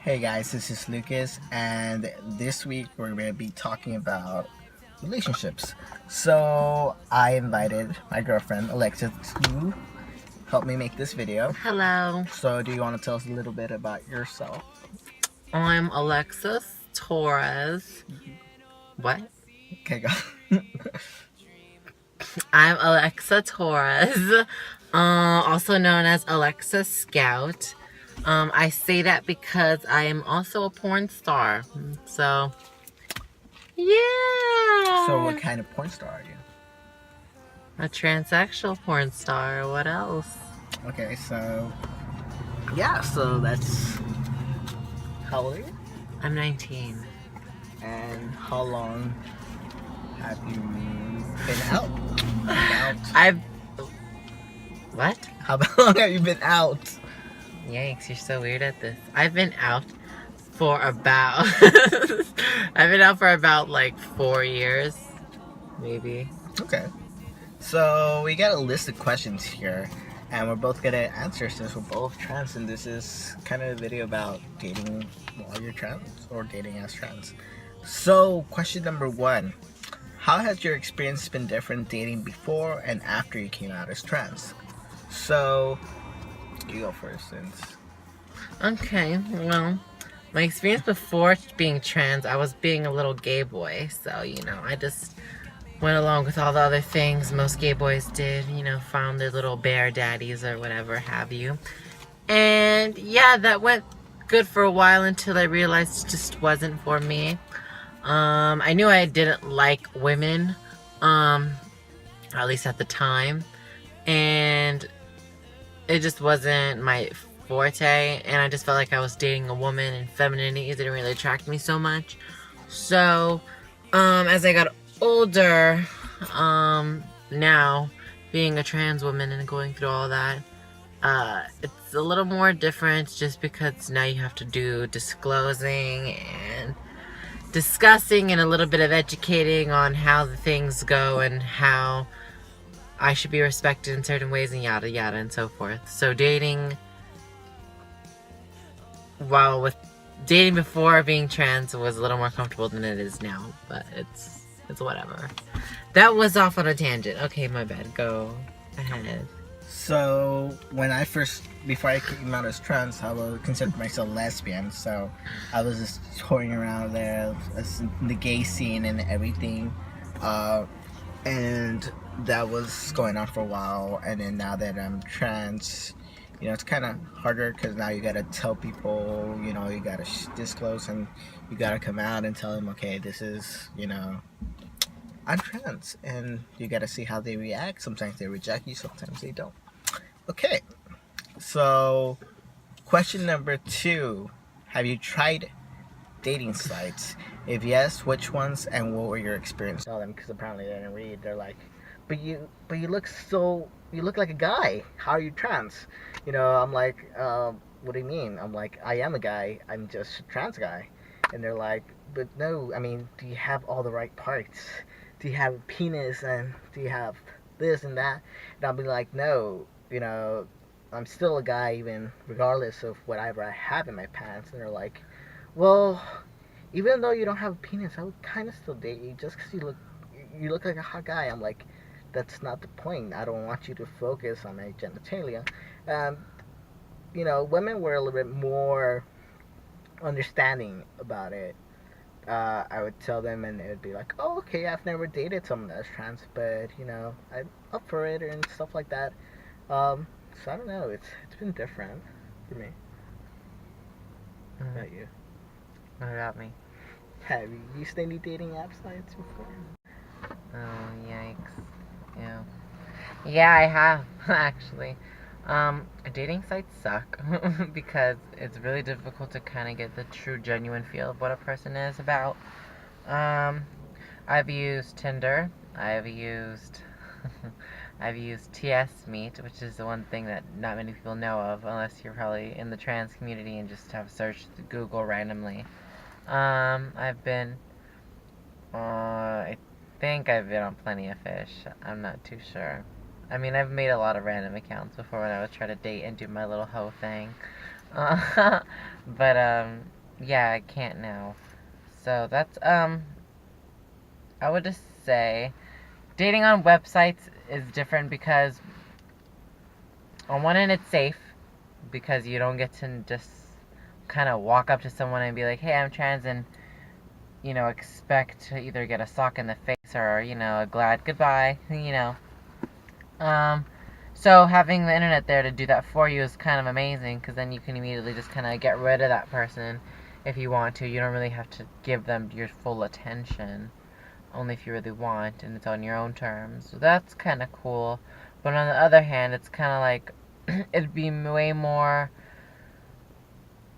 Hey guys, this is Lucas, and this week we're going to be talking about relationships. So, I invited my girlfriend Alexa to help me make this video. Hello, So, do you want to tell us a little bit about yourself? I'm Alexis Torres. What? Okay, go. I'm Alexa Torres, also known as Alexa Scout. I say that because I am also a porn star. So, yeah. So, what kind of porn star are you? A transsexual porn star. What else? Okay, so yeah, so that's how old are you? I'm 19. And how long have you been out? About I've. What? how long have you been out? Yikes, you're so weird at this. I've been out for about like 4 years, maybe. Okay. So we got a list of questions here, and we're both gonna answer since we're both trans, and this is kind of a video about dating while you're trans or dating as trans. So, question number one: how has your experience been different dating before and after you came out as trans? So, you go first, since. Okay, well, my experience before being trans, I was being a little gay boy, so I just went along with all the other things most gay boys did, found their little bear daddies or whatever have you. And yeah, that went good for a while until I realized it just wasn't for me. I knew I didn't like women, at least at the time, and it just wasn't my forte, and I just felt like I was dating a woman, and femininity didn't really attract me so much. So, as I got older, now, being a trans woman and going through all that, it's a little more different just because now you have to do disclosing and discussing and a little bit of educating on how the things go and how I should be respected in certain ways and yada yada and so forth. So dating before being trans was a little more comfortable than it is now, but it's whatever. That was off on a tangent. Okay, my bad. Go ahead. So before I came out as trans, I would consider myself lesbian. So I was just touring around there, in the gay scene and everything, and that was going on for a while. And then now that I'm trans, it's kind of harder because now you gotta tell people, you gotta disclose, and you gotta come out and tell them, okay, this is, I'm trans, and you gotta see how they react. Sometimes they reject you, sometimes they don't. Okay, so question number two: have you tried dating sites? If yes, which ones, and what were your experiences? Tell them, because apparently they didn't read. They're like, but you look like a guy. How are you trans? I'm like, what do you mean? I'm like, I am a guy. I'm just a trans guy. And they're like, but no. I mean, do you have all the right parts? Do you have a penis, and do you have this and that? And I'll be like, no. I'm still a guy even regardless of whatever I have in my pants. And they're like, well, even though you don't have a penis, I would kind of still date you just because you look like a hot guy. I'm like, that's not the point. I don't want you to focus on my genitalia. Um, Women were a little bit more understanding about it. I would tell them, and it would be like, oh, okay, I've never dated someone that's trans, but I'm up for it and stuff like that. So I don't know. It's been different for me. What about you? What about me? Have you used any dating app sites before? Oh, yikes. Yeah. Yeah, I have, actually. Dating sites suck because it's really difficult to kind of get the true, genuine feel of what a person is about. Um, I've used Tinder. I've used TS Meet, which is the one thing that not many people know of unless you're probably in the trans community and just have searched Google randomly. I've been, I think I've been on Plenty of Fish. I'm not too sure. I mean, I've made a lot of random accounts before when I was trying to date and do my little hoe thing. But, yeah, I can't now. So that's I would just say dating on websites is different because on one end it's safe because you don't get to just kind of walk up to someone and be like, "Hey, I'm trans," and expect to either get a sock in the face or a glad goodbye. Um, so having the internet there to do that for you is kind of amazing because then you can immediately just kind of get rid of that person if you want to. You don't really have to give them your full attention, only if you really want, and it's on your own terms. So that's kind of cool. But on the other hand, it's kind of like it'd be way more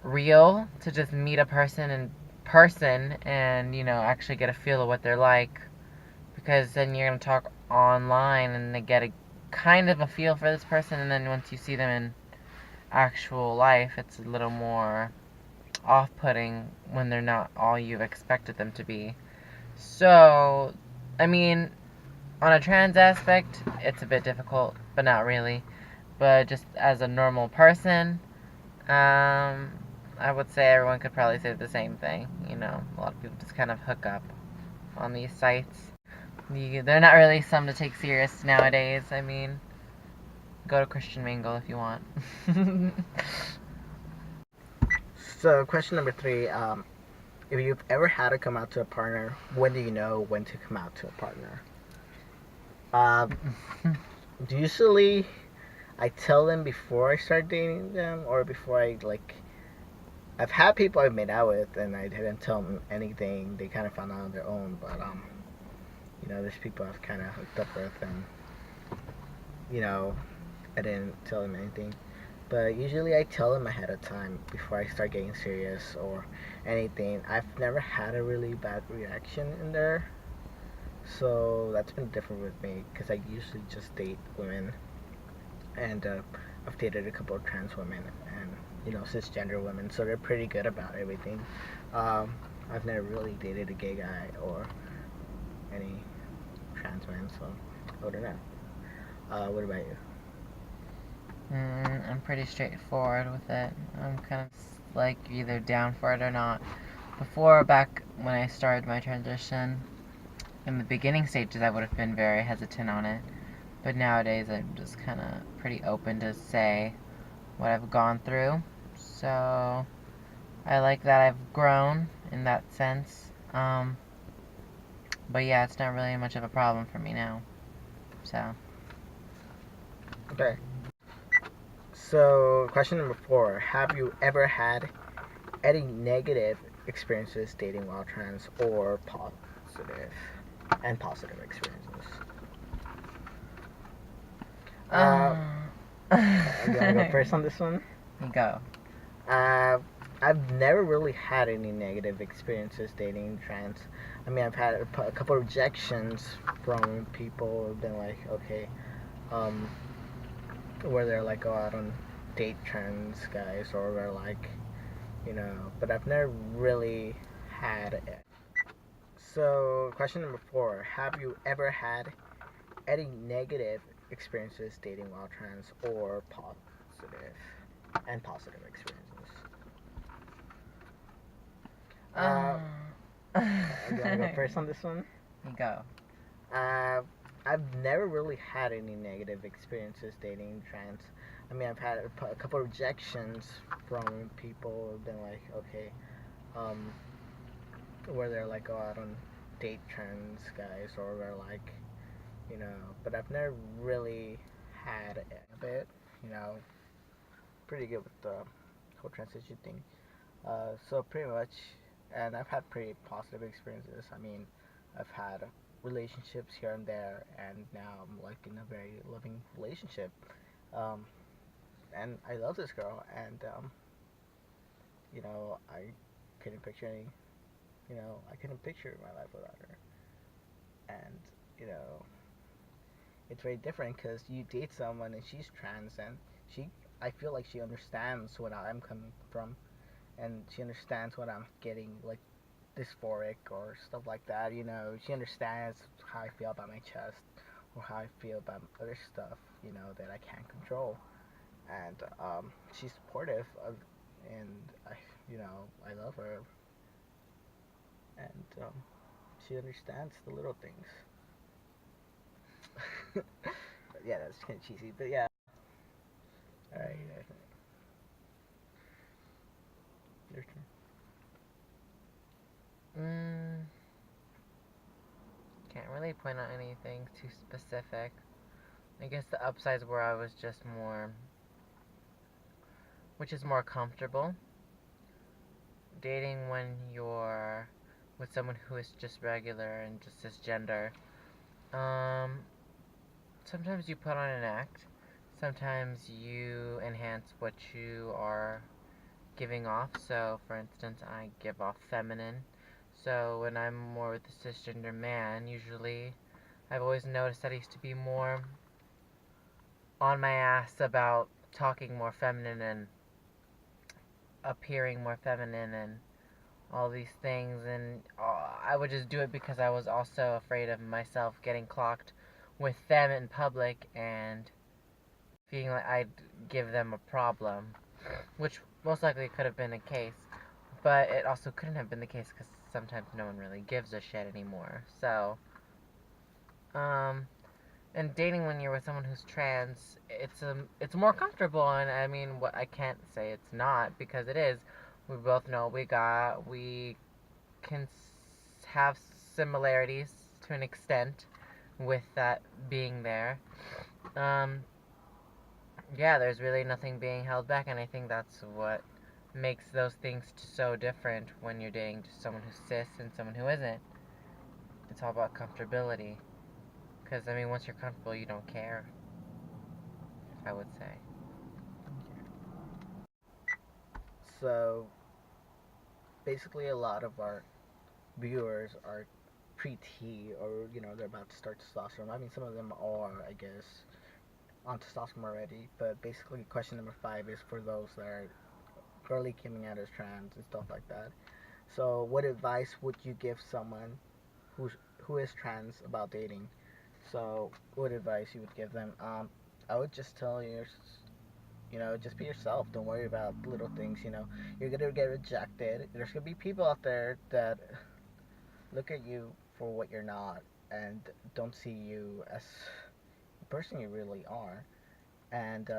real to just meet a person in person and actually get a feel of what they're like, because then you're going to talk online and they get a kind of a feel for this person, and then once you see them in actual life it's a little more off-putting when they're not all you've expected them to be. So I mean, on a trans aspect it's a bit difficult, but not really. But just as a normal person, I would say everyone could probably say the same thing. A lot of people just kind of hook up on these sites. They're not really some to take serious nowadays. I mean, go to Christian Mingle if you want. So, question number three: if you've ever had to come out to a partner, when do you know when to come out to a partner? Uh, Usually, I tell them before I start dating them, or before I like. I've had people I've made out with, and I didn't tell them anything. They kind of found out on their own, but there's people I've kind of hooked up with, and you know, I didn't tell them anything. But usually I tell them ahead of time before I start getting serious or anything. I've never had a really bad reaction in there, so that's been different with me because I usually just date women, and I've dated a couple of trans women and cisgender women, so they're pretty good about everything. Um, I've never really dated a gay guy or any trans man, so I don't know. What about you? I'm pretty straightforward with it. I'm kind of like either down for it or not. Before, back when I started my transition, in the beginning stages, I would have been very hesitant on it. But nowadays, I'm just kind of pretty open to say what I've gone through. So I like that I've grown in that sense. But yeah, it's not really much of a problem for me now. So. Okay. So, question number four: have you ever had any negative experiences dating while trans, or positive experiences? Uh, you want to go first on this one? You go. Uh, I've never really had any negative experiences dating trans. I mean, I've had a couple of rejections from people who've been like, okay, um, where they're like, oh, I don't date trans guys, or they're like, but I've never really had it. So, question number four: have you ever had any negative experiences dating while trans, or positive experiences? Uh, you want to go first on this one? You go. Uh, I've never really had any negative experiences dating trans. I mean, I've had a couple of rejections from people who've been like, okay, um, where they're like, oh, I don't date trans guys, or they're like, but I've never really had a bit, you know, pretty good with the whole transition thing. So pretty much, and I've had pretty positive experiences. I mean, I've had relationships here and there, and now I'm like in a very loving relationship. Um, and I love this girl, and I couldn't picture I couldn't picture my life without her. And you know, it's very different because you date someone and she's trans, and I feel like she understands what I'm coming from, and she understands what I'm getting, like dysphoric or stuff like that. She understands how I feel about my chest, or how I feel about other stuff, that I can't control. And she's supportive of, and you know, I love her, and she understands the little things. But yeah, that's kind of cheesy, but yeah. All right, your turn. Can't really point out anything too specific. I guess the upsides were I was just more, which is more comfortable. Dating when you're with someone who is just regular and just cisgender. Sometimes you put on an act. Sometimes you enhance what you are giving off. So, for instance, I give off feminine. So when I'm more with a cisgender man, usually I've always noticed that I used to be more on my ass about talking more feminine and appearing more feminine and all these things, and I would just do it because I was also afraid of myself getting clocked with them in public and feeling like I'd give them a problem, which most likely could have been the case, but it also couldn't have been the case because sometimes no one really gives a shit anymore. So, and dating when you're with someone who's trans, it's more comfortable, and I mean, what I can't say it's not because it is. We both know we can have similarities to an extent with that being there. Um, yeah, there's really nothing being held back, and I think that's what makes those things so different when you're dating just someone who's cis and someone who isn't. It's all about comfortability. Because, I mean, once you're comfortable, you don't care, I would say. So basically, a lot of our viewers are pre-T, or you know, they're about to start testosterone. I mean, some of them are, I guess, on testosterone already. But basically, question number 5 is for those that are early coming out as trans and stuff like that. So, what advice would you give someone who is trans about dating? So, what advice you would give them? I would just tell you know, just be yourself. Don't worry about little things. You know, you're gonna get rejected. There's gonna be people out there that look at you for what you're not and don't see you as the person you really are. And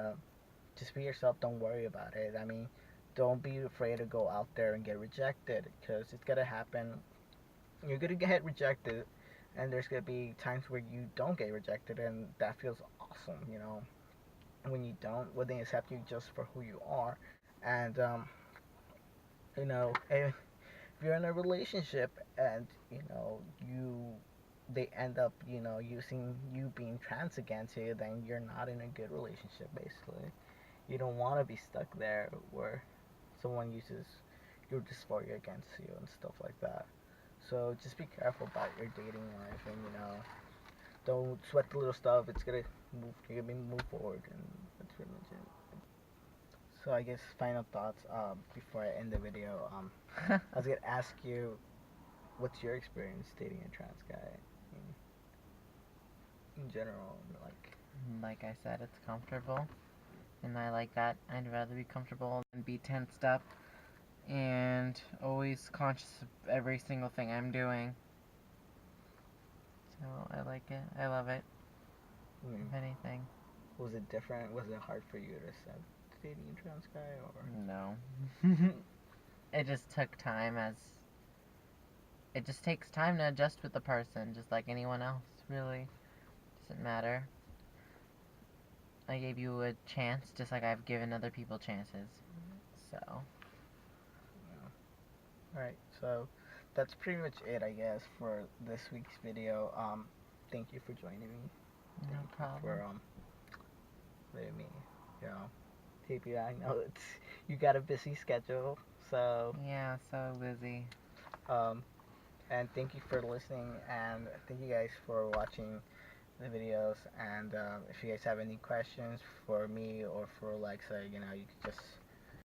just be yourself. Don't worry about it. I mean, don't be afraid to go out there and get rejected because it's gonna happen. You're gonna get rejected, and there's gonna be times where you don't get rejected, and that feels awesome. You know, when you don't, when they accept you just for who you are, and you know, if you're in a relationship and you know they end up using you being trans against you, then you're not in a good relationship. Basically, you don't want to be stuck there where someone uses your dysphoria against you and stuff like that. So just be careful about your dating life, and you know, don't sweat the little stuff. It's gonna move. You're gonna move forward, and that's pretty much it. So I guess final thoughts. Before I end the video, I was gonna ask you, what's your experience dating a trans guy? In general, Like I said, it's comfortable, and I like that. I'd rather be comfortable than be tensed up and always conscious of every single thing I'm doing. So I like it. I love it. If anything. Was it different? Was it hard for you to accept dating a trans guy, or no? It just took time, as it just takes time to adjust with the person, just like anyone else. Really, doesn't matter. I gave you a chance, just like I've given other people chances. So. Alright, so that's pretty much it, I guess, for this week's video. Thank you for joining me. No problem. For letting me, you know, tape you. I know it's you got a busy schedule, so yeah, so busy. And thank you for listening, and thank you guys for watching the videos. And if you guys have any questions for me or for Alexa, you know, you can just